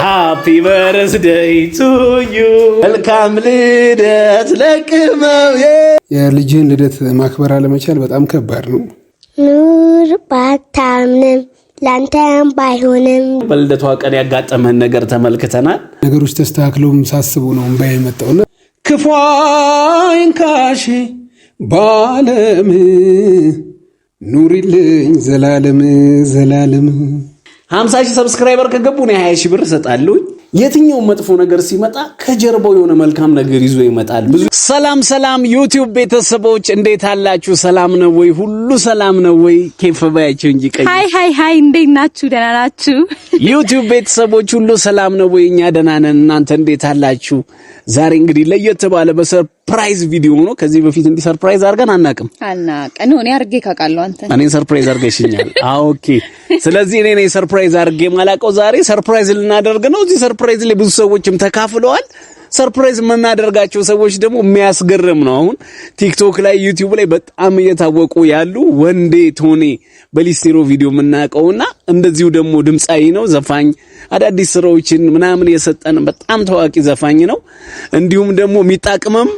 Happy birthday to you መልካም ልደት ለቅመው የልጅህን ልደት ማክበር አለመቻል በጣም ከባድ ነው። ኑር ባታምንም ላንተም ባይሆንም በልደቷ ቀን ያጋጠመን ነገር ተመልክተናል። ነገሮች ተስተካክለውም ሳስቡ ነው እንባይ የመጣውና ክፉ አይንካሽ ባለም ኑሪልኝ ዘላለም ዘላለም 50,000 ሰብስክራይበር ከገቡ ነው 20,000 ብር እሰጣለሁ። የትኛው መጥፎ ነገር ሲመጣ ከጀርባው የሆነ መልካም ነገር ይዞ ይመጣል። ብዙ ሰላም ዩቲዩብ ቤተሰቦች እንዴት አላችሁ? ሰላም ነው ወይ? ሁሉ ሰላም ነው ወይ? ኬፍ ባያችሁ እንጂ ቀይ ሃይ እንዴት ናችሁ? ደህና ናችሁ? ዩቲዩብ ቤተሰቦች ሁሉ ሰላም ነው ወይ? እኛ ደህና ነን። እናንተ እንዴት አላችሁ? ዛሬ እንግዲህ ለየት ባለ በሰርፕራይዝ ቪዲዮ ነው። ከዚህ በፊት እንዲህ ሰርፕራይዝ አድርገን አናውቅም። ነው እኔ አድርጌ ካቃለው አንተ እኔን ሰርፕራይዝ አድርገሽኛል። ኦኬ። ስለዚህ እኔ ነኝ ሰርፕራይዝ አድርጌ ማላቀው። ዛሬ ሰርፕራይዝ ልናደርግ ነው። እዚህ ሰርፕራይዝ ላይ ብዙ ሰዎችም ተካፍለዋል። ሰርፕራይዝ የምናደርጋቸው ሰዎች ደግሞ የሚያስገርም ነው። አሁን ቲክቶክ ላይ ዩቲዩብ ላይ በጣም እየታወቁ ያሉ ወንዴ ቶኔ በሊስቴሮ ቪዲዮ የምናውቀውና እንደዚሁ ደግሞ ድምጻዊ ነው፣ ዘፋኝ አዳዲስ ስራዎችን ምናምን የሰጠን በጣም ታዋቂ ዘፋኝ ነው። እንዲሁም ደግሞ ሚጣቅመም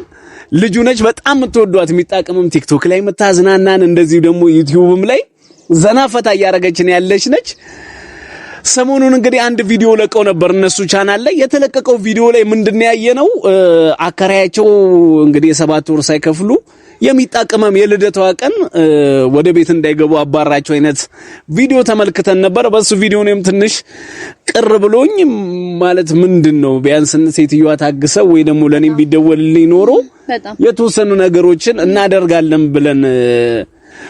ልጁ ነች፣ በጣም የምትወዷት ሚጣቅመም ቲክቶክ ላይ የምታዝናናን እንደዚሁ ደግሞ ዩቲዩብም ላይ ዘና ፈታ እያደረገችን ያለች ነች። ሰሞኑን እንግዲህ አንድ ቪዲዮ ለቀው ነበር እነሱ ቻናል ላይ። የተለቀቀው ቪዲዮ ላይ ምንድነው ያየነው? አከራያቸው እንግዲህ የ7 ወር ሳይከፍሉ የሚጣቀመም የልደቷ ቀን ወደ ቤት እንዳይገቡ አባራቸው አይነት ቪዲዮ ተመልክተን ነበር። በሱ ቪዲዮ ነው ትንሽ ቅር ብሎኝ ማለት ምንድነው ቢያንስ ሴትዮዋ ታግሰው ወይ ደግሞ ለኔም ቢደወልልኝ ኖሮ የተወሰኑ ነገሮችን እናደርጋለን ብለን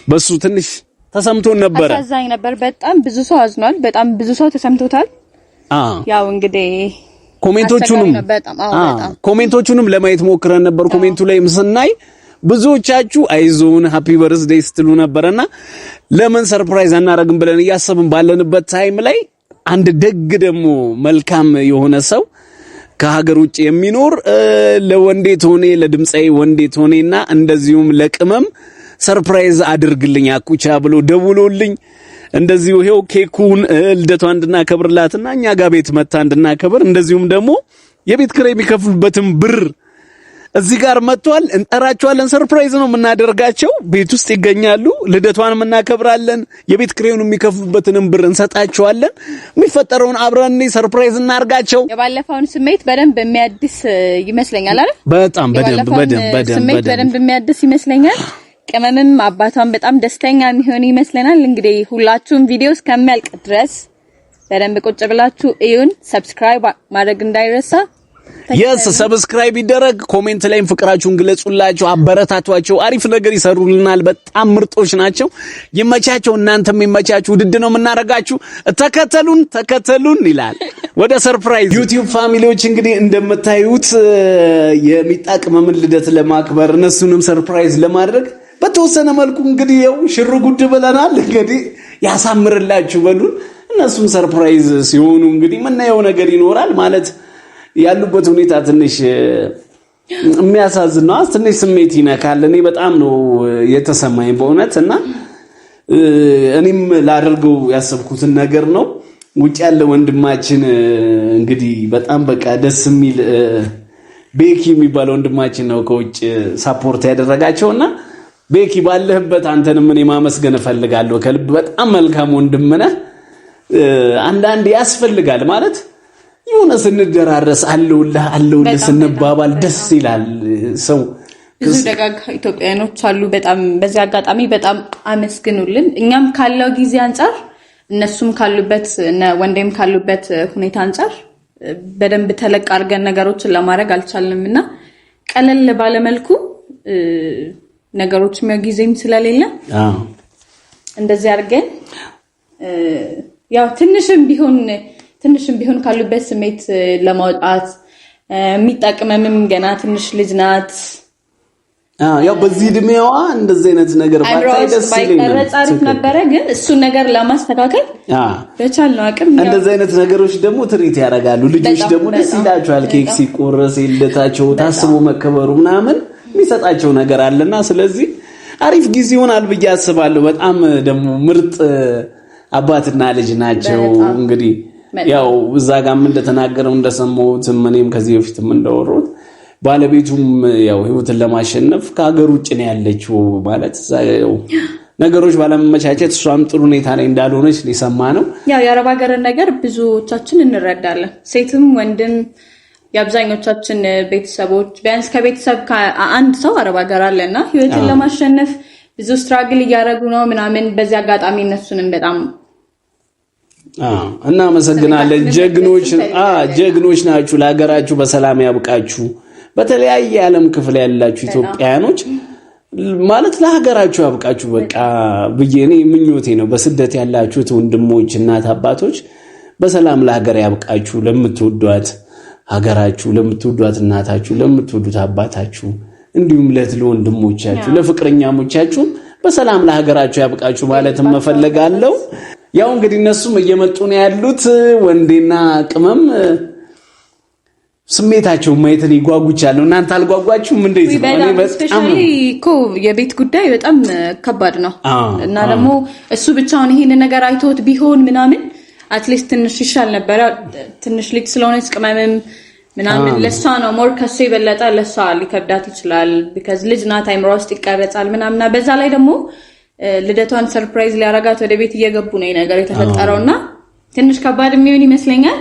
በሱ ትንሽ ተሰምቶን ነበር። አሳዛኝ ነበር። በጣም ብዙ ሰው አዝኗል። በጣም ብዙ ሰው ተሰምቶታል። ያው እንግዲህ ኮሜንቶቹንም ለማየት ሞክረን ነበር። ኮሜንቱ ላይም ስናይ ብዙዎቻችሁ አይዞን ሃፒ በርዝዴይ ስትሉ ነበርና ለምን ሰርፕራይዝ አናረግም ብለን እያሰብን ባለንበት ታይም ላይ አንድ ደግ ደግሞ መልካም የሆነ ሰው ከሀገር ውጭ የሚኖር ለወንዴ ቶኔ ለድምጻይ ወንዴ ቶኔና እንደዚሁም ለቅመም ሰርፕራይዝ አድርግልኝ አኩቻ ብሎ ደውሎልኝ እንደዚሁ ይሄው ኬኩን ልደቷን እንድናከብርላትና እኛ ጋር ቤት መታ እንድናከብር እንደዚሁም ደግሞ የቤት ኪራይ የሚከፍሉበትን ብር እዚህ ጋር መጥቷል። እንጠራቸዋለን። ሰርፕራይዝ ነው የምናደርጋቸው። ቤት ውስጥ ይገኛሉ። ልደቷንም እናከብራለን። የቤት ኪራዩን የሚከፍሉበትንም ብር እንሰጣቸዋለን። የሚፈጠረውን አብረን ሰርፕራይዝ እናርጋቸው። የባለፈውን ስሜት በደንብ የሚያድስ ይመስለኛል አይደል? በጣም በደንብ የሚያድስ ይመስለኛል። ቅመምም አባቷን በጣም ደስተኛ የሚሆን ይመስለናል። እንግዲህ ሁላችሁም ቪዲዮ እስከሚያልቅ ድረስ በደንብ ቁጭ ብላችሁ እዩን። ሰብስክራይብ ማድረግ እንዳይረሳ። ሰብስክራይብ ይደረግ። ኮሜንት ላይም ፍቅራችሁን ግለጹላቸው፣ አበረታቷቸው። አሪፍ ነገር ይሰሩልናል። በጣም ምርጦች ናቸው። ይመቻቸው። እናንተም ይመቻችሁ። ውድድ ነው የምናረጋችሁ። ተከተሉን ይላል። ወደ ሰርፕራይዝ ዩቲዩብ ፋሚሊዎች እንግዲህ እንደምታዩት የሚጣቅመምን ልደት ለማክበር እነሱንም ሰርፕራይዝ ለማድረግ በተወሰነ መልኩ እንግዲህ ያው ሽር ጉድ ብለናል። እንግዲህ ያሳምርላችሁ በሉን። እነሱም ሰርፕራይዝ ሲሆኑ እንግዲህ ምናየው ነገር ይኖራል ማለት ያሉበት ሁኔታ ትንሽ የሚያሳዝን ነው። ትንሽ ስሜት ይነካል። እኔ በጣም ነው የተሰማኝ በእውነትና እኔም ላደርገው ያሰብኩትን ነገር ነው። ውጭ ያለ ወንድማችን እንግዲህ በጣም በቃ ደስ የሚል ቤኪ የሚባለው ወንድማችን ነው ከውጭ ሳፖርት ያደረጋቸውና ቤኪ ባለህበት አንተንም እኔ ማመስገን እፈልጋለሁ ከልብ። በጣም መልካም ወንድም ነህ። አንዳንዴ ያስፈልጋል ማለት የሆነ ስንደራረስ አለውልህ ስንባባል ደስ ይላል። ሰው ብዙ ደጋግ ኢትዮጵያኖች አሉ። በጣም በዚህ አጋጣሚ በጣም አመስግኑልን። እኛም ካለው ጊዜ አንፃር እነሱም ካሉበት ወንዴም ካሉበት ሁኔታ አንፃር በደንብ ተለቅ አድርገን ነገሮችን ለማድረግ አልቻልንምና ቀለል ባለ መልኩ ነገሮች ጊዜም ስለሌለ እንደዚህ አድርገን ያው ትንሽም ቢሆን ካሉበት ስሜት ለማውጣት የሚጣቀመምም ገና ትንሽ ልጅ ናት። ያው በዚህ እድሜዋ እንደዚህ አይነት ነገር ባይደስ ነበር፣ ግን እሱ ነገር ለማስተካከል በቻልነው አቅም እንደዚህ አይነት ነገሮች ደግሞ ትሪት ያደርጋሉ። ልጆች ደግሞ ደስ ይላቸዋል። ኬክ ሲቆረስ ልደታቸው ታስቦ መከበሩ ምናምን የሚሰጣቸው ነገር አለና ስለዚህ አሪፍ ጊዜ ይሆናል ብዬ አስባለሁ። በጣም ደግሞ ምርጥ አባትና ልጅ ናቸው። እንግዲህ ያው እዛ ጋርም እንደተናገረው እንደሰማሁትም እኔም ከዚህ በፊትም እንዳወራሁት ባለቤቱም ያው ህይወትን ለማሸነፍ ከሀገር ውጭ ነው ያለችው ማለት ያው ነገሮች ባለመመቻቸት እሷም ጥሩ ሁኔታ ላይ እንዳልሆነች ሊሰማ ነው። ያው የአረብ ሀገርን ነገር ብዙዎቻችን እንረዳለን። ሴትም ወንድም የአብዛኞቻችን ቤተሰቦች ቢያንስ ከቤተሰብ አንድ ሰው አረብ ሀገር አለና ህይወትን ለማሸነፍ ብዙ ስትራግል እያደረጉ ነው ምናምን። በዚህ አጋጣሚ እነሱንም በጣም እናመሰግናለን። ጀግኖች ናችሁ። ለሀገራችሁ በሰላም ያብቃችሁ። በተለያየ ዓለም ክፍል ያላችሁ ኢትዮጵያኖች ማለት ለሀገራችሁ ያብቃችሁ በቃ ብዬ እኔ ምኞቴ ነው። በስደት ያላችሁት ወንድሞች እናት አባቶች በሰላም ለሀገር ያብቃችሁ። ለምትወዷት ሀገራችሁ፣ ለምትወዷት እናታችሁ፣ ለምትወዱት አባታችሁ እንዲሁም ለወንድሞቻችሁ ለፍቅረኛሞቻችሁ በሰላም ለሀገራችሁ ያብቃችሁ ማለት መፈለጋለሁ። ያው እንግዲህ እነሱም እየመጡ ነው ያሉት ወንዴና ቅመም ስሜታቸው ማየትን ይጓጉቻለሁ። እናንተ አልጓጓችሁም? እንዴት ነው? እኔ በጣም እኮ የቤት ጉዳይ በጣም ከባድ ነው እና ደግሞ እሱ ብቻውን ይሄን ነገር አይቶት ቢሆን ምናምን አትሊስት ትንሽ ይሻል ነበር። ትንሽ ልጅ ስለሆነች ቅመምም ምናምን ለሷ ነው ሞር ከሱ የበለጠ ለሷ ሊከብዳት ይችላል። because ልጅ ናት አይምሮ ውስጥ ይቀርጻል ምናምንና በዛ ላይ ደግሞ ልደቷን ሰርፕራይዝ ሊያረጋት ወደ ቤት እየገቡ ነው ነገር የተፈጠረውና ትንሽ ከባድ የሚሆን ይመስለኛል።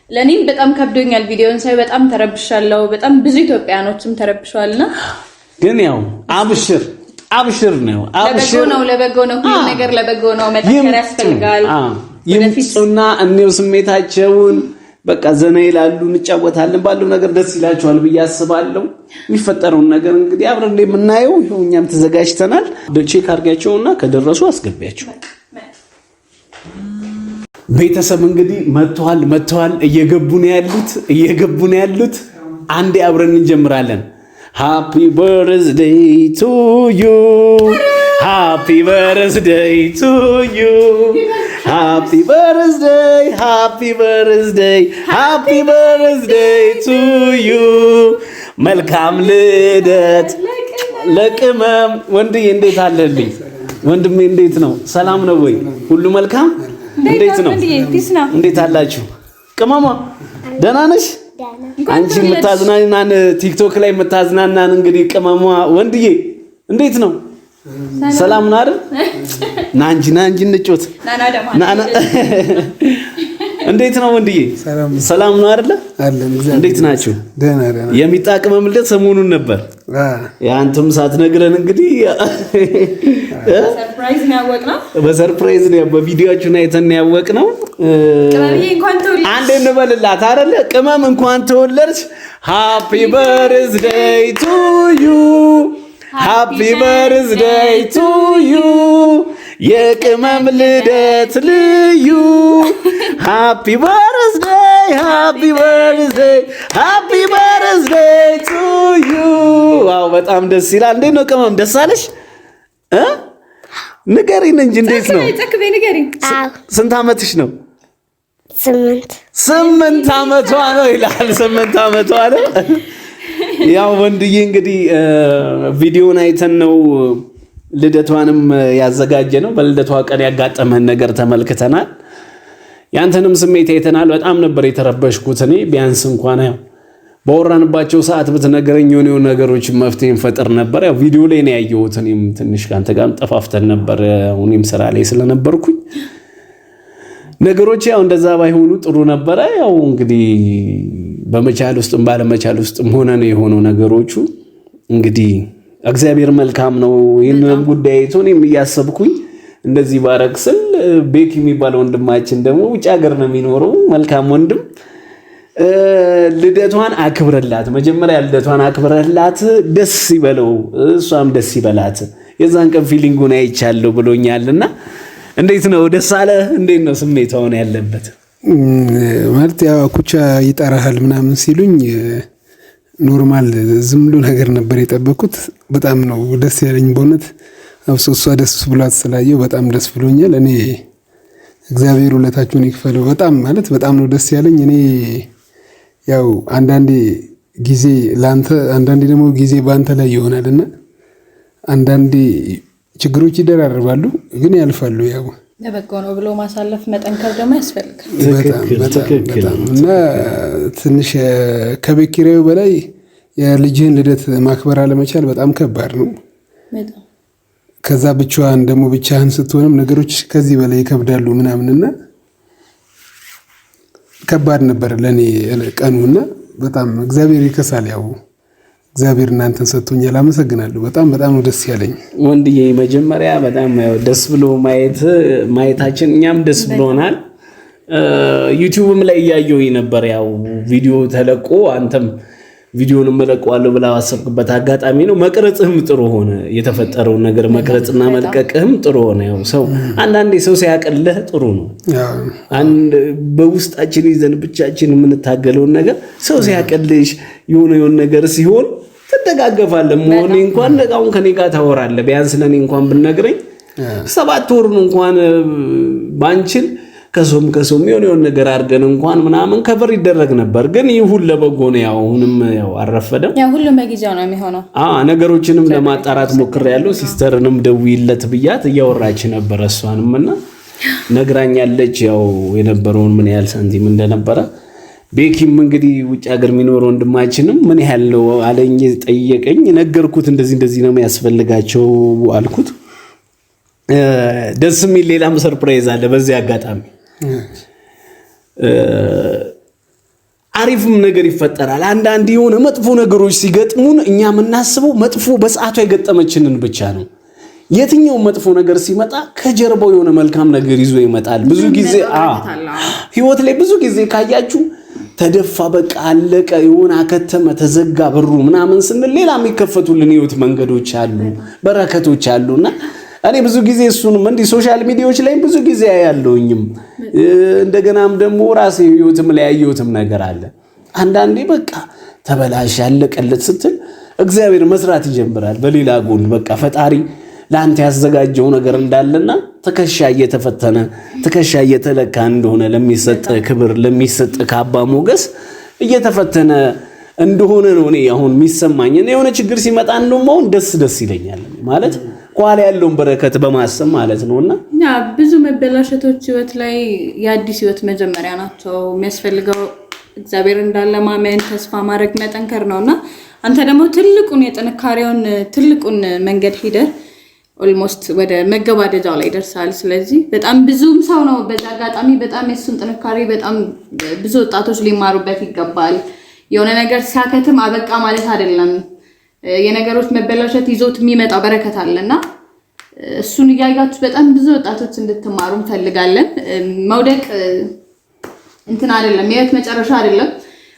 ለኔም በጣም ከብዶኛል። ቪዲዮን ሳይ በጣም ተረብሻለሁ። በጣም ብዙ ኢትዮጵያኖችም ተረብሻልና ግን ያው አብሽር ነው ለበጎ ነው ሁሉ ነገር ለበጎ ነው። መጠንከር ያስፈልጋል። ይምጡና እኔው ስሜታቸውን በቃ ዘና ይላሉ፣ እንጫወታለን፣ ባለው ነገር ደስ ይላቸዋል ብዬ አስባለሁ። የሚፈጠረውን ነገር እንግዲህ አብረን እንደምናየው ይሄው እኛም ተዘጋጅተናል። ቼክ አድርጋቸውና ከደረሱ አስገቢያቸው። ቤተሰብ እንግዲህ መጥተዋል፣ እየገቡ ነው ያሉት። አንዴ አብረን እንጀምራለን። ሃፒ በርዝዴይ ቱ ዩ ሃፒ በርዝዴይ ቱ ዩ ሃፒ በርዝዴይ ሃፒ በርዝዴይ ሃፒ በርዝዴይ ቱ ዩ መልካም ልደት ለቅመም። ወንድዬ እንዴት አለልኝ? ወንድሜ እንዴት ነው? ሰላም ነው ወይ? ሁሉ መልካም? እንዴት ነው? እንዴት አላችሁ? ቅመማ ደህና ነሽ? አንቺ የምታዝናናን ቲክቶክ ላይ የምታዝናናን እንግዲህ ቅመማ ወንድዬ እንዴት ነው? ሰላም ነው አይደል? ና እንጂ እንጮት ናና እንዴት ነው ወንድዬ? ሰላም ነው አይደል? እንዴት ናችሁ? ደህና የሚጣቅመም ልደት ሰሞኑን ነበር። ያንተም ሳትነግረን እንግዲህ ሰርፕራይዝ ነው ያወቅነው። በሰርፕራይዝ ነው በቪዲዮአችሁ አይተን ያወቅነው። ቅመምዬ እንኳን ተወለድሽ አንዴ እንበልላት አይደል? ቅመም እንኳን ተወለድሽ። ሃፒ በርዝዴይ ቱ ዩ ሃፒ በርዝዴይ ቱ ዩ የቅመም ልደት ልዩ ሃፒ በርዝዴይ ሃፒ በርዝዴይ ሃፒ በርዝዴይ ቱ ዩ። ዋው በጣም ደስ ይላል። እንዴት ነው ቅመም ደስ አለሽ? ንገሪን እንጂ እንዴት ነው? ስንት ዓመትሽ ነው? 8 ዓመቷ ነው ይላል። 8 ዓመቷ ነው። ያው ወንድዬ እንግዲህ ቪዲዮን አይተን ነው ልደቷንም ያዘጋጀ ነው። በልደቷ ቀን ያጋጠመን ነገር ተመልክተናል። ያንተንም ስሜት አይተናል። በጣም ነበር የተረበሽኩት እኔ ቢያንስ እንኳን ያው በወራንባቸው ሰዓት ብትነገረኝ የሆነ ነገሮች መፍትሄ እንፈጥር ነበር። ያው ቪዲዮ ላይ ነው ያየሁት። እኔም ትንሽ ካንተ ጋርም ጠፋፍተን ነበር። እኔም ስራ ላይ ስለነበርኩኝ ነገሮች ያው እንደዛ ባይሆኑ ጥሩ ነበረ። ያው እንግዲህ በመቻል ውስጥም ባለመቻል ውስጥም ሆነ ነው የሆነው ነገሮቹ። እንግዲህ እግዚአብሔር መልካም ነው። ይሄንን ጉዳይ እኔም እያሰብኩኝ እንደዚህ ባረክስል ቤክ የሚባለው ወንድማችን ደግሞ ውጭ ሀገር ነው የሚኖረው። መልካም ወንድም ልደቷን አክብረላት። መጀመሪያ ልደቷን አክብረላት፣ ደስ ይበለው፣ እሷም ደስ ይበላት። የዛን ቀን ፊሊንጉን አይቻለሁ ብሎኛልና እንዴት ነው? ደስ አለ? እንዴት ነው ስሜታውን ያለበት? ማለት ያው ኩቻ ይጠራሃል ምናምን ሲሉኝ ኖርማል ዝም ብሎ ነገር ነበር የጠበኩት። በጣም ነው ደስ ያለኝ በእውነት። እሷ ደስ ብሏት ስላየው በጣም ደስ ብሎኛል። እኔ እግዚአብሔር ውለታችሁን ይክፈለው። በጣም ማለት በጣም ነው ደስ ያለኝ። እኔ ያው አንዳንዴ ጊዜ ላንተ አንዳንዴ ደግሞ ጊዜ ባንተ ላይ ይሆናልና አንዳንዴ ችግሮች ይደራረባሉ ግን ያልፋሉ። ያው ለበጎ ነው ብሎ ማሳለፍ መጠንከር ደግሞ ያስፈልጋል። በጣም እና ትንሽ ከቤት ኪራዩ በላይ የልጅህን ልደት ማክበር አለመቻል በጣም ከባድ ነው። ከዛ ብቻህን ስትሆንም ነገሮች ከዚህ በላይ ይከብዳሉ ምናምንና ከባድ ነበር ለኔ ቀኑና በጣም እግዚአብሔር ይከሳል። ያው እግዚአብሔር እናንተን ሰጥቶኛል። አመሰግናለሁ። በጣም ነው ደስ ያለኝ ወንድዬ። መጀመሪያ በጣም ደስ ብሎ ማየታችን እኛም ደስ ብሎናል። ዩቲዩብም ላይ እያየሁኝ ነበር ያው ቪዲዮ ተለቆ አንተም ቪዲዮን መለቀዋለሁ ብላ አሰብክበት አጋጣሚ ነው። መቅረጽህም ጥሩ ሆነ። የተፈጠረውን ነገር መቅረጽና መልቀቅህም ጥሩ ሆነ። ያው ሰው አንዳንዴ ሰው ሲያቀልህ ጥሩ ነው። አንድ በውስጣችን ይዘን ብቻችን የምንታገለውን ነገር ሰው ሲያቀልሽ የሆነ ነገር ሲሆን ትደጋገፋለህ። ሞኔ እንኳን አሁን ከኔ ጋር ታወራለህ። ቢያንስ ለኔ እንኳን ብነግረኝ 7 ወር እንኳን ባንችል ከሶም የሆነ ነገር አድርገን እንኳን ምናምን ከበር ይደረግ ነበር። ግን ይሁን ለበጎ ነው። ያው አሁንም ያው አረፈደም። ያው ሁሉም በጊዜው ነው የሚሆነው። ነገሮችንም ለማጣራት ሞክሬያለሁ። ሲስተርንም ደውይለት ብያት እያወራች ነበር። እሷንምና ነግራኛለች ያው የነበረውን ምን ያህል ሳንቲም እንደነበረ። ቤኪም እንግዲህ ውጭ ሀገር የሚኖር ወንድማችንም ምን ያህል ነው አለኝ፣ ጠየቀኝ። ነገርኩት። እንደዚህ ነው የሚያስፈልጋቸው አልኩት። ደስ የሚል ሌላም ሰርፕራይዝ አለ በዚህ አጋጣሚ። አሪፍም ነገር ይፈጠራል። አንዳንድ የሆነ መጥፎ ነገሮች ሲገጥሙን እኛ የምናስበው መጥፎ በሰዓቱ የገጠመችንን ብቻ ነው። የትኛው መጥፎ ነገር ሲመጣ ከጀርባው የሆነ መልካም ነገር ይዞ ይመጣል። ብዙ ጊዜ ህይወት ላይ ብዙ ጊዜ ካያችሁ ተደፋ በቃ አለቀ የሆነ አከተመ ተዘጋ በሩ ምናምን ስንል ሌላ የሚከፈቱልን ህይወት መንገዶች አሉ፣ በረከቶች አሉና እኔ ብዙ ጊዜ እሱንም እንዲ ሶሻል ሚዲያዎች ላይ ብዙ ጊዜ ያያለውኝም እንደገናም ደግሞ ራሴ ህይወትም ላይ ያየሁትም ነገር አለ። አንዳንዴ በቃ ተበላሽ ያለቀለት ስትል እግዚአብሔር መስራት ይጀምራል በሌላ ጎን። በቃ ፈጣሪ ላንተ ያዘጋጀው ነገር እንዳለና ተከሻ እየተፈተነ ተከሻ እየተለካ እንደሆነ ለሚሰጥ ክብር ለሚሰጥ ካባ ሞገስ እየተፈተነ እንደሆነ ነው እኔ አሁን የሚሰማኝ። እኔ የሆነ ችግር ሲመጣ እንደውም ደስ ይለኛል ማለት ቋል ያለውን በረከት በማሰብ ማለት ነውና ብዙ መበላሸቶች ህይወት ላይ የአዲስ ህይወት መጀመሪያ ናቸው። የሚያስፈልገው እግዚአብሔር እንዳለ ማመን፣ ተስፋ ማድረግ፣ መጠንከር ነውና አንተ ደግሞ ትልቁን መንገድ ሄደህ ኦልሞስት ወደ መገባደጃው ላይ ደርሳል። ስለዚህ በጣም ብዙም ሰው ነው በዛ አጋጣሚ በጣም የሱን ጥንካሬ በጣም ብዙ ወጣቶች ሊማሩበት ይገባል። የሆነ ነገር ሲያከትም አበቃ ማለት አይደለም። የነገሮች መበላሸት ይዞት የሚመጣው በረከት አለና እሱን እያያችሁ በጣም ብዙ ወጣቶች እንድትማሩ እንፈልጋለን። መውደቅ እንትን አይደለም፣ የህይወት መጨረሻ አይደለም።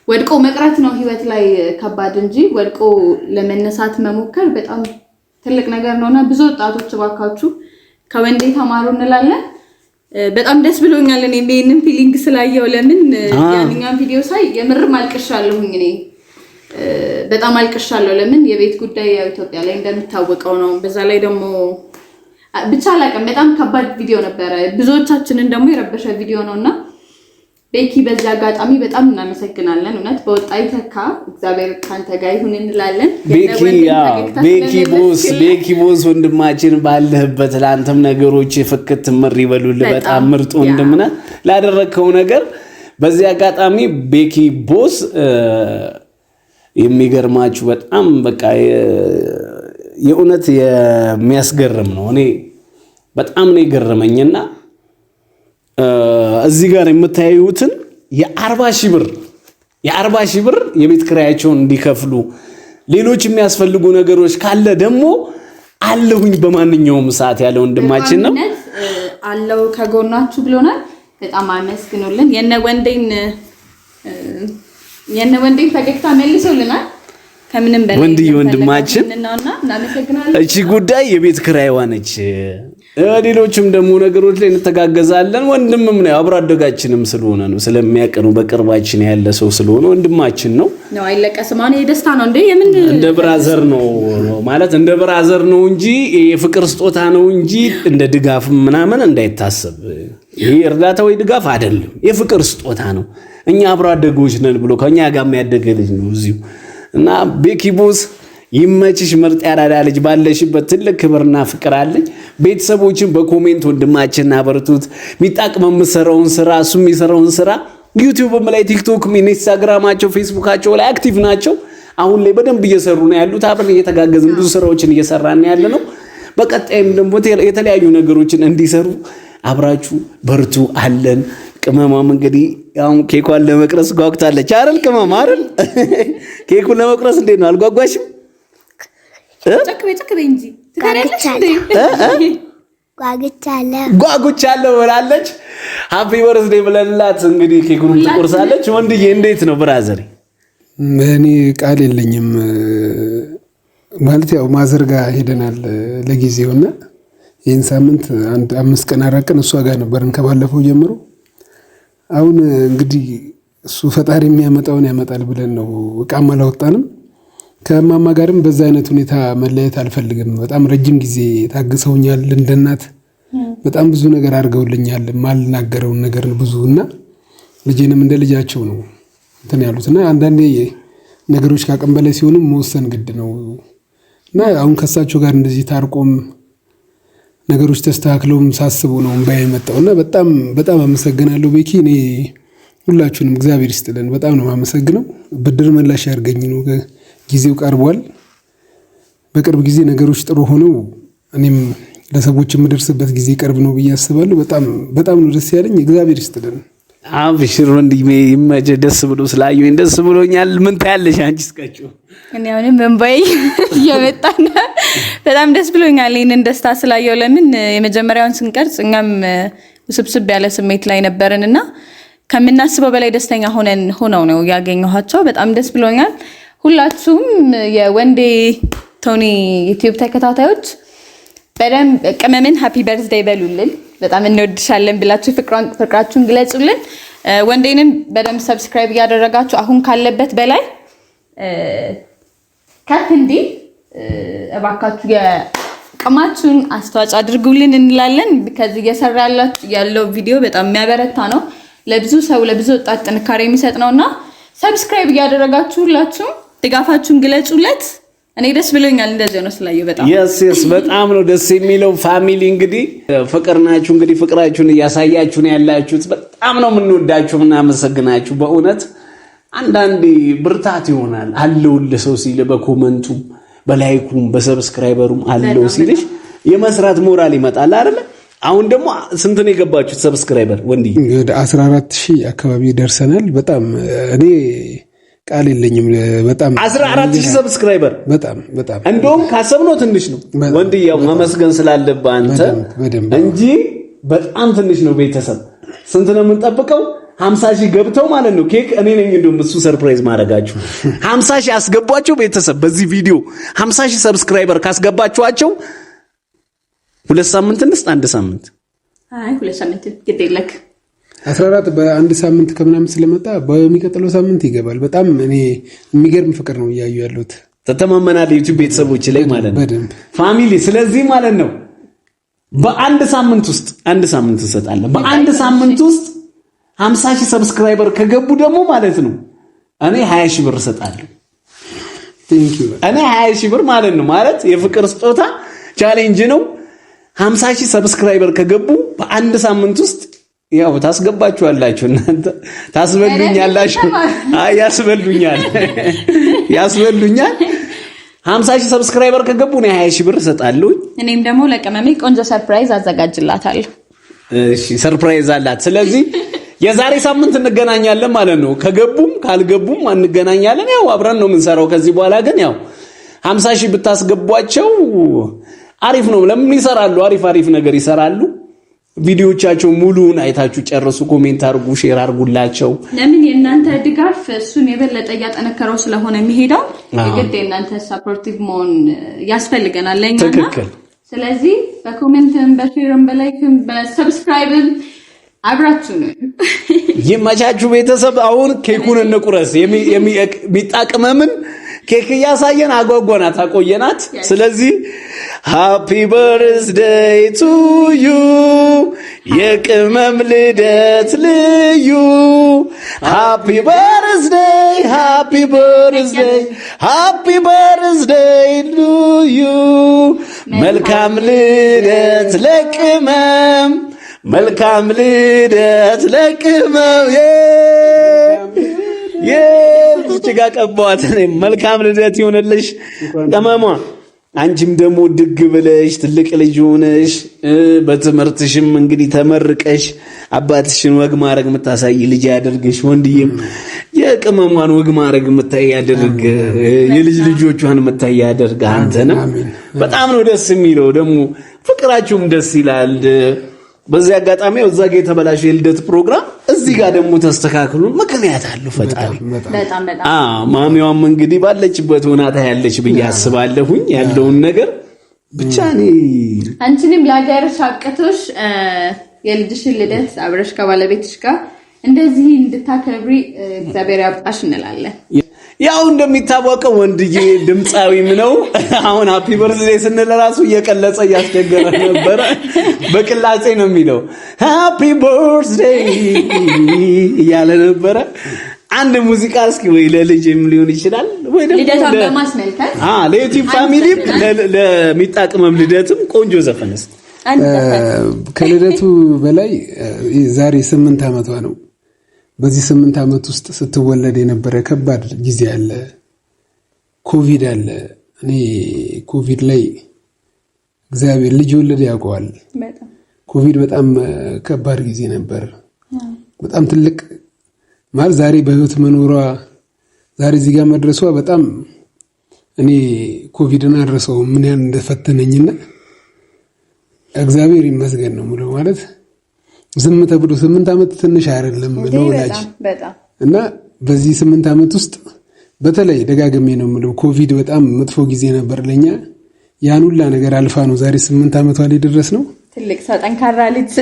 ወድቆ መቅረት ነው ህይወት ላይ ከባድ እንጂ ወድቆ ለመነሳት መሞከር በጣም ትልቅ ነገር ነውና ብዙ ወጣቶች ባካችሁ ከወንዴ ተማሩ እንላለን። በጣም ደስ ብሎኛል እኔ ይሄንን ፊሊንግ ስላየው። ለምን ያንኛውን ቪዲዮ ሳይ የምርም አልቅሻለሁኝ እኔ በጣም አልቅሻለሁ። ለምን የቤት ጉዳይ ያው ኢትዮጵያ ላይ እንደምታወቀው ነው። በዛ ላይ ደግሞ ብቻ አላውቅም በጣም ከባድ ቪዲዮ ነበረ። ብዙዎቻችንን ደግሞ የረበሸ ቪዲዮ ነውና ቤኪ በዚህ አጋጣሚ በጣም እናመሰግናለን። እውነት በወጣይ ተካ እግዚአብሔር ካንተ ጋር ይሁን እንላለን። ቤኪ ቦስ ወንድማችን ባለህበት ለአንተም ነገሮች ፍክት ምር ይበሉልህ። በጣም ምርጥ ወንድምና ላደረከው ነገር በዚህ አጋጣሚ ቤኪ ቦስ የሚገርማችሁ በጣም በቃ የእውነት የሚያስገርም ነው። እኔ በጣም ነው የገረመኝና እዚህ ጋር የምታዩትን የ40 ሺህ ብር የቤት ኪራያቸውን እንዲከፍሉ ሌሎች የሚያስፈልጉ ነገሮች ካለ ደግሞ አለሁኝ በማንኛውም ሰዓት ያለው ወንድማችን ነው አለው ከጎናችሁ ብሎናል። በጣም አመስግኑልን። የነ ወንዴን ፈገግታ መልሶልናል። ከምንም በላይ ወንድማችን እቺ ጉዳይ የቤት ኪራይዋ ነች። ሌሎችም ደግሞ ነገሮች ላይ እንተጋገዛለን። ወንድምም ነው አብሮ አደጋችንም ስለሆነ ነው ስለሚያቀነው በቅርባችን ያለ ሰው ስለሆነ ወንድማችን ነው አይለቀስም። አሁን የደስታ ነው እንደ ብራዘር ነው ማለት እንደ ብራዘር ነው እንጂ የፍቅር ስጦታ ነው እንጂ እንደ ድጋፍ ምናምን እንዳይታሰብ። ይሄ እርዳታ ወይ ድጋፍ አይደለም፣ የፍቅር ስጦታ ነው። እኛ አብሮ አደጎች ነን ብሎ ከኛ ጋር የሚያደገ ልጅ ነው እዚሁ እና ቤኪ ቦስ ይመችሽ፣ ምርጥ ያራዳ ልጅ ባለሽበት ትልቅ ክብርና ፍቅር አለኝ። ቤተሰቦችን በኮሜንት ወንድማችንን አበርቱት። ሚጣቅመም የምሰራውን ስራ እሱ የሚሰራውን ስራ ዩቲዩብም ላይ ቲክቶክም ኢንስታግራማቸው ፌስቡካቸው ላይ አክቲቭ ናቸው። አሁን ላይ በደንብ እየሰሩ ነው ያሉት። አብረን እየተጋገዝን ብዙ ስራዎችን እየሰራን ያለ ነው። በቀጣይም ደግሞ የተለያዩ ነገሮችን እንዲሰሩ አብራችሁ በርቱ አለን። ቅመማም እንግዲህ አሁን ኬኳን ለመቅረስ ጓጉታለች አይደል? ቅመማ አይደል? ኬኩን ለመቅረስ እንዴት ነው? አልጓጓሽም? ጨክቤ እንጂ ትከራለሽ እንዴ? ጓጉቻለሁ ብላለች። ሃፒ በርዝዴ ብለንላት እንግዲህ ኬኩን ትቆርሳለች። ወንድዬ እንዴት ነው ብራዘር? እኔ ቃል የለኝም ማለት ያው ማዘርጋ ሄደናል ለጊዜውና ይህን ሳምንት አንድ 5 ቀን 4 ቀን እሷ ጋር ነበርን ከባለፈው ጀምሮ። አሁን እንግዲህ እሱ ፈጣሪ የሚያመጣውን ያመጣል ብለን ነው እቃም አላወጣንም። ከማማ ጋርም በዛ አይነት ሁኔታ መለየት አልፈልግም። በጣም ረጅም ጊዜ ታግሰውኛል። እንደናት በጣም ብዙ ነገር አድርገውልኛል። ማልናገረውን ነገር ብዙና ልጄንም እንደ ልጃቸው ነው እንትን ያሉትና አንዳንዴ ነገሮች ካቀም በላይ ሲሆኑ መወሰን ግድ ነው እና አሁን ከሳቸው ጋር እንደዚህ ታርቆም ነገሮች ተስተካክለውም ሳስቡ ነው እንባዬ የመጣውና በጣም በጣም አመሰግናለሁ ቤኪ። እኔ ሁላችሁንም እግዚአብሔር ይስጥልን። በጣም ነው የማመሰግነው። ብድር መላሽ ያርገኝ ነው። ጊዜው ቀርቧል። በቅርብ ጊዜ ነገሮች ጥሩ ሆነው እኔም ለሰዎች የምደርስበት ጊዜ ቅርብ ነው ብዬ አስባለሁ። በጣም ነው ደስ ያለኝ። እግዚአብሔር ይስጥልን። አብሽር ወንድሜ ይመጀ። ደስ ብሎ ስላየሁኝ ደስ ብሎኛል። ምን ታያለሽ አንቺ? እስከችው እኔ አሁንም እንባዬ እየመጣና በጣም ደስ ብሎኛል ይሄንን ደስታ ስላየው። ለምን የመጀመሪያውን ስንቀርጽ እኛም ውስብስብ ያለ ስሜት ላይ ነበርንና ከምናስበው በላይ ደስተኛ ሆነው ነው ያገኘኋቸው። በጣም ደስ ብሎኛል። ሁላችሁም የወንዴ ቶኒ ዩቲዩብ ተከታታዮች በደንብ ቅመምን ሃፒ በርዝዴይ በሉልን። በጣም እንወድሻለን ብላችሁ ፍቅራችሁን ግለጹልን። ወንዴንም በደንብ ሰብስክራይብ እያደረጋችሁ አሁን ካለበት በላይ ከፍ እንዲል እባካችሁ የቅማችሁን አስተዋጽኦ አድርጉልን እንላለን። ከዚህ እየሰራ ያለው ቪዲዮ በጣም የሚያበረታ ነው። ለብዙ ሰው ለብዙ ወጣት ጥንካሬ የሚሰጥ ነውና ሰብስክራይብ እያደረጋችሁ ሁላችሁም ድጋፋችሁን ግለጹለት። እኔ ደስ ብሎኛል እንደዚህ ነው ስላየው። በጣም yes በጣም ነው ደስ የሚለው። ፋሚሊ እንግዲህ ፍቅር ናችሁ። እንግዲህ ፍቅራችሁን እያሳያችሁ ነው ያላችሁት። በጣም ነው የምንወዳችሁ እና አመሰግናችሁ። በእውነት አንዳንዴ ብርታት ይሆናል አለውልህ ሰው ሲል በኮመንቱም በላይኩም በሰብስክራይበሩም አለው ሲልሽ የመስራት ሞራል ይመጣል አይደል? አሁን ደግሞ ስንት ነው የገባችሁት ሰብስክራይበር ወንድዬ? ወደ 14000 አካባቢ ደርሰናል። በጣም እኔ ቃል የለኝም። በጣም 14000 ሰብስክራይበር በጣም እንደውም ካሰብነው ትንሽ ነው ወንድዬ። ማመስገን ስላለብህ አንተ እንጂ በጣም ትንሽ ነው። ቤተሰብ ስንት ነው የምንጠብቀው? 50000 ገብተው ማለት ነው። ኬክ እኔ ነኝ እንደውም እሱ ሰርፕራይዝ ማድረጋችሁ። 50000 አስገቧቸው ቤተሰብ። በዚህ ቪዲዮ 50000 ሰብስክራይበር ካስገባችኋቸው 2 ሳምንት እንስጥ 1 ሳምንት 2 ሳምንት ግዴለክ 14 በአንድ ሳምንት ከምናምን ስለመጣ በሚቀጥለው ሳምንት ይገባል። በጣም እኔ የሚገርም ፍቅር ነው እያዩ ያሉት። ተተማመናል ዩቲዩብ ቤተሰቦች ላይ ማለት ነው ፋሚሊ። ስለዚህ ማለት ነው በአንድ ሳምንት ውስጥ 1 ሳምንት እንሰጣለን። በአንድ ሳምንት ውስጥ 50000 ሰብስክራይበር ከገቡ ደግሞ ማለት ነው እኔ 20000 ብር እሰጣለሁ። እኔ 20000 ብር ማለት ነው ማለት የፍቅር ስጦታ ቻሌንጅ ነው። 50000 ሰብስክራይበር ከገቡ በአንድ ሳምንት ውስጥ ያው ታስገባችኋላችሁ። እናንተ ታስበሉኛላችሁ። አይ ያስበሉኛል 50000 ሰብስክራይበር ከገቡ ነው 20000 ብር እሰጣለሁ። እኔም ደግሞ ለቀመሜ ቆንጆ ሰርፕራይዝ አዘጋጅላታለሁ። እሺ ሰርፕራይዝ አላት። ስለዚህ የዛሬ ሳምንት እንገናኛለን ማለት ነው። ከገቡም ካልገቡም እንገናኛለን። ያው አብረን ነው የምንሰራው ከዚህ በኋላ። ግን ያው 50000 ብታስገቧቸው አሪፍ ነው። ለምን ይሰራሉ? አሪፍ ነገር ይሰራሉ። ቪዲዮቻቸው ሙሉውን አይታችሁ ጨርሱ። ኮሜንት አርጉ፣ ሼር አርጉላቸው። ለምን የእናንተ ድጋፍ እሱን የበለጠ ያጠነከረው ስለሆነ የሚሄደው የግድ የእናንተ ሰፖርቲቭ መሆን ያስፈልገናል ለኛና። ትክክል። ስለዚህ በኮሜንትም በሼርም በላይክም በሰብስክራይብም አብራችሁ ነው። ይመቻችሁ ቤተሰብ። አሁን ኬኩን እንቁረስ። የሚጣቅመምን ኬክ እያሳየን አጓጓናት አቆየናት። ስለዚህ ሃፒ በርዝዴይ ቱ ዩ የቅመም ልደት ልዩ ሃፒ በርዝዴይ ሃፒ በርዝዴይ ሃፒ በርዝዴይ ቱ ዩ መልካም ልደት ለቅመም መልካም ልደት ለቅመም እቺ ጋር ቀባዋት። መልካም ልደት ይሆንልሽ ቅመሟ። አንቺም ደግሞ ድግ ብለሽ ትልቅ ልጅ ሆነሽ በትምህርትሽም እንግዲህ ተመርቀሽ አባትሽን ወግ ማረግ የምታሳይ ልጅ ያደርግሽ። ወንድዬም የቅመሟን ወግ ማረግ የምታይ ያደርግ፣ የልጅ ልጆቿን የምታይ ያደርግ። አንተንም በጣም ነው ደስ የሚለው። ደግሞ ፍቅራችሁም ደስ ይላል። በዚህ አጋጣሚ እዛ ጋር የተበላሸ የልደት ፕሮግራም እዚህ ጋር ደግሞ ተስተካክሎ ምክንያት አለው ፈጣሪ። በጣም ማሚዋም እንግዲህ ባለችበት ሆናታ ያለች ብዬ አስባለሁኝ ያለውን ነገር ብቻ እኔ አንቺንም ለሀገርሽ አቅቶሽ የልጅሽን ልደት አብረሽ ከባለቤትሽ ጋር እንደዚህ እንድታከብሪ እግዚአብሔር ያብቃሽ እንላለን። ያው እንደሚታወቀው ወንድዬ ድምጻዊም ነው። አሁን ሃፒ በርዝዴይ ስንል ራሱ እየቀለጸ እያስቸገረ ነበር። በቅላጼ ነው የሚለው ሃፒ በርዝዴይ እያለ ነበረ። አንድ ሙዚቃ እስኪ ወይ ለልጅም ሊሆን ይችላል ወይ ደግሞ ልደታን በማስመልከት ለዩቲዩብ ፋሚሊ ለሚጣቅመም ልደትም ቆንጆ ዘፈንስ ከልደቱ በላይ ዛሬ 8 ዓመቷ ነው። በዚህ 8 ዓመት ውስጥ ስትወለድ የነበረ ከባድ ጊዜ አለ። ኮቪድ አለ። እኔ ኮቪድ ላይ እግዚአብሔር ልጅ ወለደ ያውቀዋል። ኮቪድ በጣም ከባድ ጊዜ ነበር። በጣም ትልቅ ማለት ዛሬ በህይወት መኖሯ ዛሬ እዚህ ጋር መድረሷ በጣም እኔ ኮቪድን አረሰው ምን ያን እንደፈተነኝና እግዚአብሔር ይመስገን ነው ሙሉ ማለት ዝም ተብሎ 8 ዓመት ትንሽ አይደለም ለወላጅ እና በዚህ 8 ዓመት ውስጥ በተለይ ደጋግሜ ነው የምለው ኮቪድ በጣም መጥፎ ጊዜ ነበር ለኛ። ያን ሁላ ነገር አልፋ ነው ዛሬ 8 ዓመቷ ላይ ድረስ ነው። ትልቅ ሰው ጠንካራ ልጅ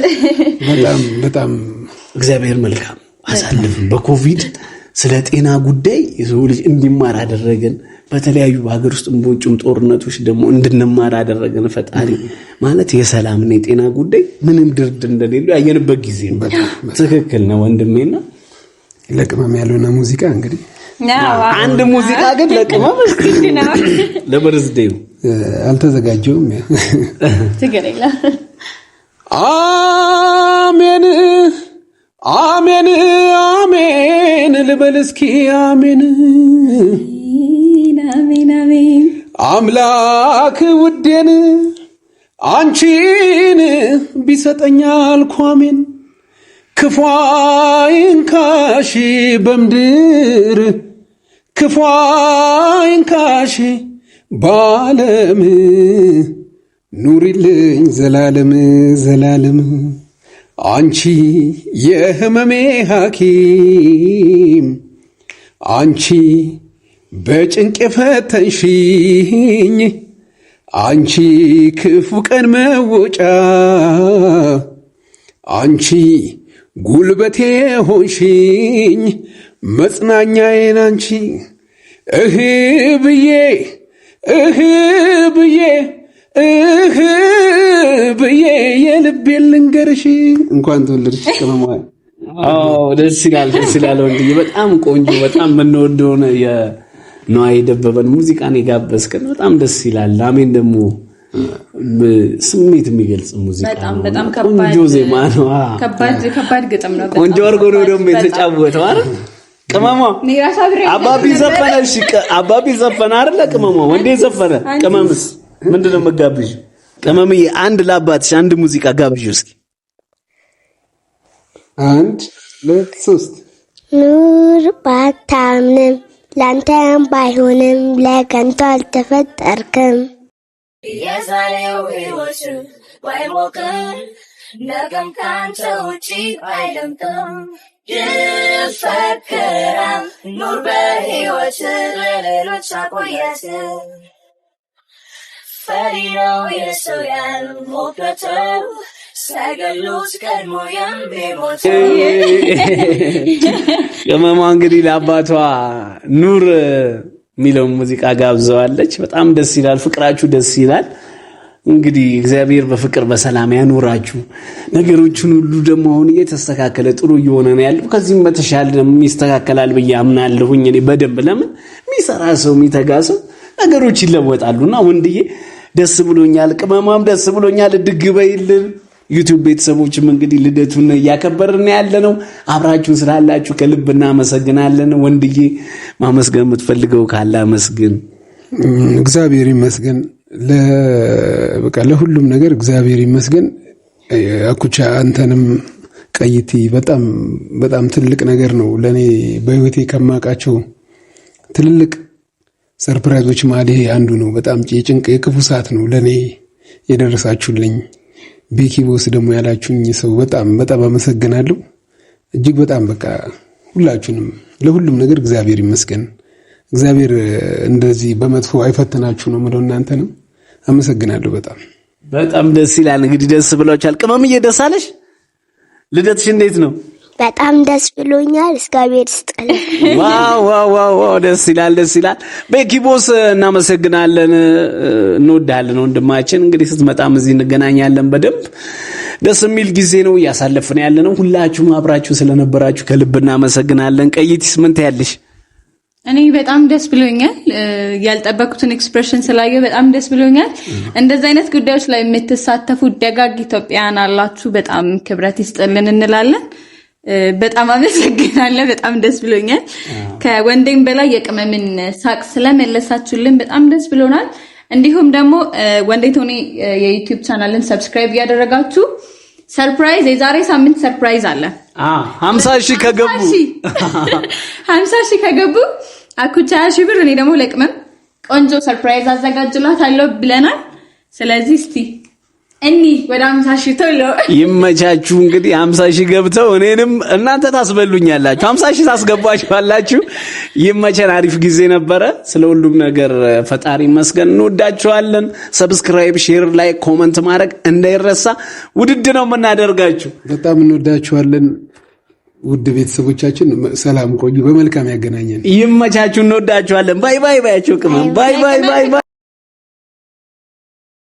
በጣም እግዚአብሔር መልካም አሳልፈን በኮቪድ ስለ ጤና ጉዳይ የሰው ልጅ እንዲማር አደረገን። በተለያዩ በሀገር ውስጥ በውጭም ጦርነቶች ደግሞ እንድንማር አደረገን ፈጣሪ። ማለት የሰላምና የጤና ጉዳይ ምንም ድርድር እንደሌለው ያየንበት ጊዜ ነው። ትክክል ነው ወንድሜና ለቅመም ያለውና ሙዚቃ እንግዲህ አንድ ሙዚቃ ግን ለቅመም ለበርዝዴው አልተዘጋጀውም። ትገረላ አሜን አሜን አሜን ልበል እስኪ አሜን አሜን አሜን አምላክ ውዴን አንቺን ቢሰጠኛል ኳሜን ክፉ አይንካሽ በምድር ክፉ አይንካሽ በዓለም ኑሪልኝ ዘላለም ዘላለም አንቺ የህመሜ ሐኪም አንቺ በጭንቅ ፈተንሽኝ አንቺ ክፉ ቀን መወጫ አንቺ ጉልበቴ ሆንሽኝ መጽናኛዬን አንቺ እህ ብዬ እህ ብዬ እህ ብዬ የልቤን ልንገርሽ። እንኳን ተወለድሽ ቅመማ። ደስ ይላል ወንድዬ። በጣም ቆንጆ በጣም የምንወደው የነዋይ ደበበን ሙዚቃን የጋበዝከን በጣም ደስ ይላል። አሜን ደግሞ ስሜት የሚገልጽ ሙዚቃ በጣም ቆንጆ ዜማ ነው። ከባድ ግጥም ነው። ቆንጆ አድርጎ ነው ደግሞ የተጫወተው አይደል ቅመማ። አባቢ ዘፈነ አይደል ቅመማ። ወንዴ ዘፈነ። ቅመምስ ምንድነው መጋብዥ? ቅመምዬ አንድ ለአባትሽ አንድ ሙዚቃ ጋብዥ እስኪ። 1 2 3 ኑር ባታምንም ላንተም ባይሆንም ለከንቱ አልተፈጠርክም። የዛሬው ሕይወት ባይሞቅም ነገም ካንተ ውጪ አይደምቅም። ይፈክራል ኑር በሕይወት ለሌሎች አቆየት ፈሪ ነው የሰው ያልሞከተው ሳይገሉት ቀድሞ የሚሞት። ቅመሟ እንግዲህ ለአባቷ ኑር ሚለውን ሙዚቃ ጋብዘዋለች። በጣም ደስ ይላል። ፍቅራችሁ ደስ ይላል። እንግዲህ እግዚአብሔር በፍቅር በሰላም ያኖራችሁ። ነገሮችን ሁሉ ደግሞ አሁን እየተስተካከለ ጥሩ እየሆነ ነው ያለው። ከዚህም በተሻለ ደግሞ ይስተካከላል ብዬ አምናለሁኝ እኔ በደንብ። ለምን የሚሰራ ሰው የሚተጋ ሰው ነገሮች ይለወጣሉና ወንድዬ ደስ ብሎኛል። ቅመማም ደስ ብሎኛል። ድግበይልን ዩቲዩብ ቤተሰቦችም እንግዲህ ልደቱን እያከበርን ያለነው አብራችሁን ስላላችሁ ከልብ እናመሰግናለን። ወንድዬ ማመስገን የምትፈልገው ካለ አመስግን። እግዚአብሔር ይመስገን በቃ ለሁሉም ነገር እግዚአብሔር ይመስገን። አኩቻ አንተንም ቀይቲ በጣም በጣም ትልቅ ነገር ነው ለኔ በህይወቴ ከማውቃቸው ትልልቅ ሰርፕራይዞች ማለት ይሄ አንዱ ነው። በጣም የጭንቅ የክፉ ሰዓት ነው ለኔ የደረሳችሁልኝ። ቤኪ ቦስ ደግሞ ያላችሁኝ ሰው በጣም በጣም አመሰግናለሁ። እጅግ በጣም በቃ ሁላችሁንም ለሁሉም ነገር እግዚአብሔር ይመስገን። እግዚአብሔር እንደዚህ በመጥፎ አይፈተናችሁ ነው የምለው። እናንተንም አመሰግናለሁ። በጣም ደስ ይላል። እንግዲህ ደስ ብሎቻል። ቅመምዬ ደስ አለሽ? ልደትሽ እንዴት ነው? በጣም ደስ ብሎኛል። እግዚአብሔር ይስጥልኝ። ዋው ዋው ዋው ደስ ይላል፣ ደስ ይላል። ቤኪ ቦስ እናመሰግናለን፣ እንወዳለን ወንድማችን። እንግዲህ ስትመጣም እዚህ እንገናኛለን። በደንብ ደስ የሚል ጊዜ ነው እያሳለፍን ያለነው። ሁላችሁም አብራችሁ ስለነበራችሁ ከልብ እናመሰግናለን። ቀይቲስ ምን ታያለሽ? እኔ በጣም ደስ ብሎኛል። ያልጠበቁትን ኤክስፕሬሽን ስላየው በጣም ደስ ብሎኛል። እንደዚህ አይነት ጉዳዮች ላይ የምትሳተፉ ደጋግ ኢትዮጵያውያን አላችሁ። በጣም ክብረት ይስጥልን እንላለን። በጣም አመሰግናለሁ። በጣም ደስ ብሎኛል። ከወንዴም በላይ የቅመምን ሳቅ ስለመለሳችሁልን በጣም ደስ ብሎናል። እንዲሁም ደግሞ ወንዴ ቶኒ የዩቲዩብ ቻናልን ሰብስክራይብ ያደረጋችሁ ሰርፕራይዝ የዛሬ ሳምንት ሰርፕራይዝ አለ። 50,000 ከገቡ 50,000 ከገቡ አኩቻ 10,000 ብር እኔ ደግሞ ለቅመም ቆንጆ ሰርፕራይዝ አዘጋጅላታለሁ ብለናል። ስለዚህ እስቲ እኒ ወደ 50,000 ቶሎ ይመቻችሁ። እንግዲህ 50,000 ገብተው እኔንም እናንተ ታስበሉኛላችሁ። 50,000 ታስገባችኋላችሁ። ይመቸን። አሪፍ ጊዜ ነበረ። ስለ ሁሉም ነገር ፈጣሪ ይመስገን። እንወዳችኋለን። ሰብስክራይብ፣ ሼር፣ ላይክ፣ ኮመንት ማድረግ እንዳይረሳ። ውድድ ነው የምናደርጋችሁ። በጣም እንወዳችኋለን። ውድ ቤተሰቦቻችን ሰላም ቆዩ። በመልካም ያገናኘን። ይመቻችሁ። እንወዳችኋለን። ባይ ባይ ባያችሁ። ቅመም ባይ ባይ ባይ።